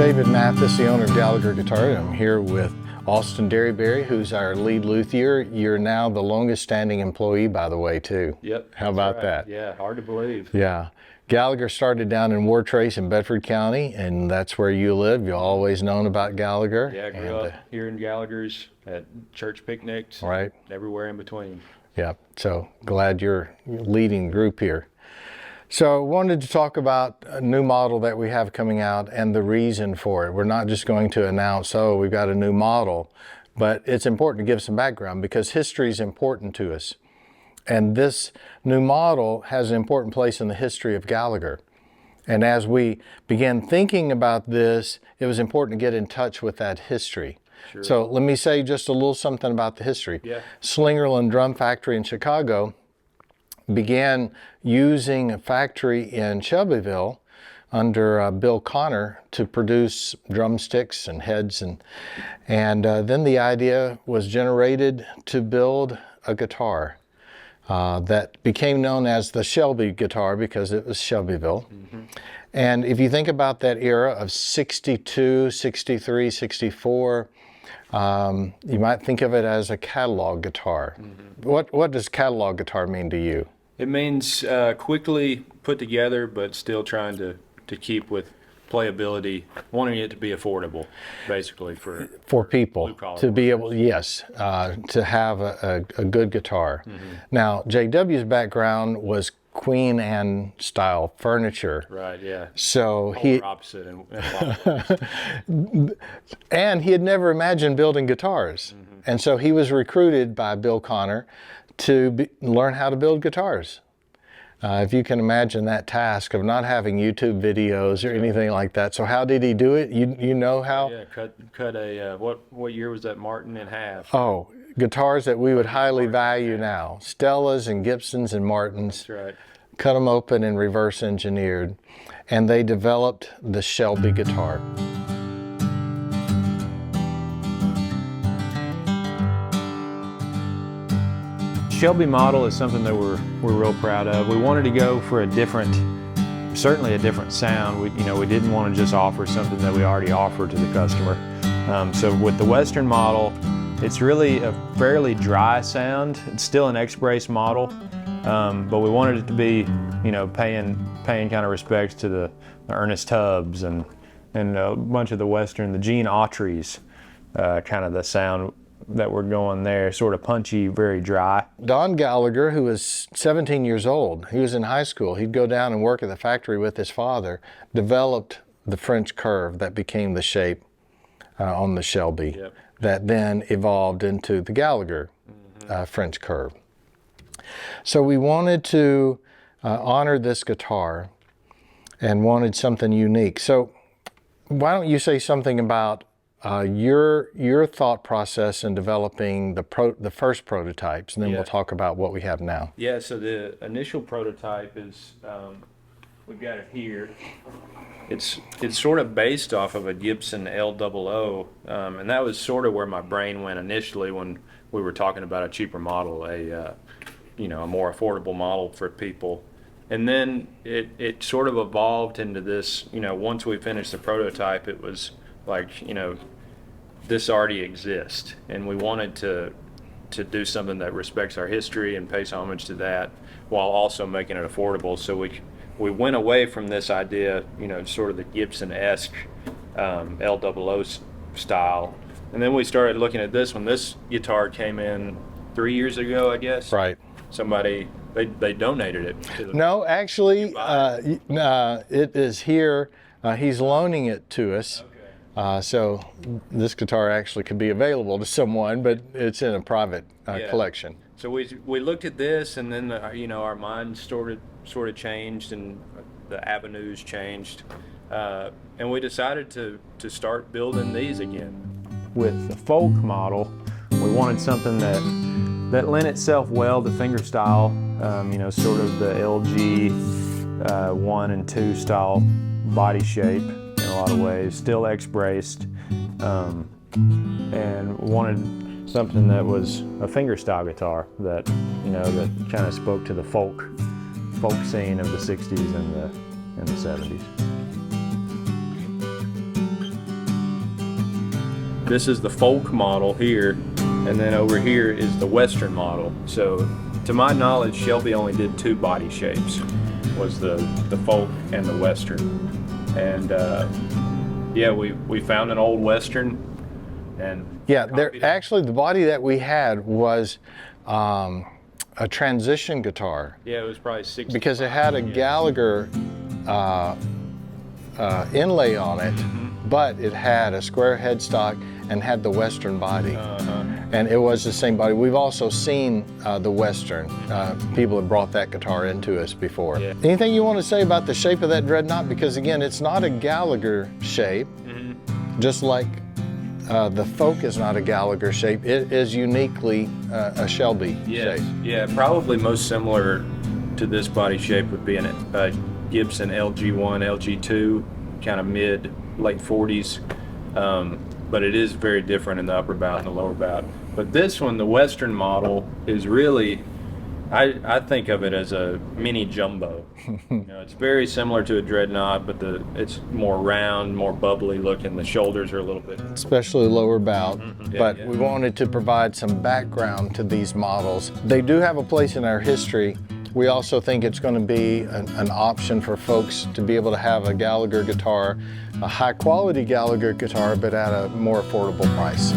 David Mathis, the owner of Gallagher Guitar. I'm here with Austin Derryberry, who's our lead luthier. You're now the longest standing employee, by the way, too. Yep. How about that? Yeah, hard to believe. Yeah. Gallagher started down in Ward Trace in Bedford County, and that's where you live. You've always known about Gallagher. Yeah, I grew up here in Gallagher's at church picnics, right? Everywhere in between. Yeah, so glad you're leading the group here. So I wanted to talk about a new model that we have coming out and the reason for it. We're not just going to announce, oh, we've got a new model, but it's important to give some background because history is important to us. And this new model has an important place in the history of Gallagher. And as we began thinking about this, it was important to get in touch with that history. Sure. So let me say just a little something about the history. Yeah. Slingerland Drum Factory in Chicago began using a factory in Shelbyville under Bill Connor to produce drumsticks and heads, and then the idea was generated to build a guitar that became known as the Shelby guitar because it was Shelbyville. Mm-hmm. And if you think about that era of 62, 63, 64, you might think of it as a catalog guitar. Mm-hmm. What does catalog guitar mean to you? It means quickly put together, but still trying to keep with playability, wanting it to be affordable, basically for people to be able, yes, to have a good guitar. Mm-hmm. Now, JW's background was Queen Anne style furniture. Right, yeah. So polar opposite in a lot of ways. And he had never imagined building guitars. Mm-hmm. And so he was recruited by Bill Connor to learn how to build guitars. If you can imagine that task of not having YouTube videos or anything like that. So how did he do it? You know how? Yeah, cut a, what year was that Martin in half? Oh, guitars that we would highly value now. Stellas and Gibsons and Martins. That's right. Cut them open and reverse engineered. And they developed the Shelby guitar. Shelby model is something that we're real proud of. We wanted to go for certainly a different sound. We didn't want to just offer something that we already offer to the customer. So with the Western model, it's really a fairly dry sound. It's still an X-brace model, but we wanted it to be, paying kind of respects to the Ernest Tubbs and a bunch of the Western, the Gene Autry's, kind of the sound that we're going there, sort of punchy, very dry. Don Gallagher, who was 17 years old, he was in high school. He'd go down and work at the factory with his father, developed the French curve that became the shape on the Shelby. Yep. That then evolved into the Gallagher French curve. So we wanted to honor this guitar and wanted something unique. So why don't you say something about your thought process in developing the first prototypes, and then we'll talk about what we have now. Yeah, so the initial prototype is, we've got it here. It's sort of based off of a Gibson L00, and that was sort of where my brain went initially when we were talking about a cheaper model, a more affordable model for people. And then it sort of evolved into this, once we finished the prototype, it was like, this already exists, and we wanted to do something that respects our history and pays homage to that while also making it affordable. So we went away from this idea, sort of the Gibson-esque L00 style, and then we started looking at this when this guitar came in 3 years ago, I guess. Right. Somebody, they donated it to the... No, actually, it is here. He's loaning it to us. So this guitar actually could be available to someone, but it's in a private collection. So we looked at this, and then our minds sort of changed, and the avenues changed, and we decided to start building these again. With the folk model, we wanted something that lent itself well to fingerstyle, sort of the LG 1 and 2 style body shape. In a lot of ways, still X-braced, and wanted something that was a fingerstyle guitar that that kind of spoke to the folk scene of the 60s and the 70s. this is the folk model here, and then over here is the Western model. So to my knowledge, Shelby only did 2 body shapes, was the folk and the Western. And yeah, we found an old Western, and Yeah, actually the body that we had was a transition guitar. Yeah, it was probably 60. Because it had a Gallagher inlay on it, but it had a square headstock and had the Western body. And it was the same body. We've also seen the Western. People have brought that guitar into us before. Yeah. Anything you want to say about the shape of that dreadnought? Because again, it's not a Gallagher shape, just like the folk is not a Gallagher shape. It is uniquely a Shelby shape. Yeah, probably most similar to this body shape would be a Gibson LG1, LG2, kind of late 40s. But it is very different in the upper bout and the lower bout. But this one, the Western model, is really, I think of it as a mini jumbo. You know, it's very similar to a dreadnought, but it's more round, more bubbly looking. The shoulders are a little bit, especially lower bout. But yeah. We wanted to provide some background to these models. They do have a place in our history. We also think it's going to be an option for folks to be able to have a Gallagher guitar, a high quality Gallagher guitar, but at a more affordable price.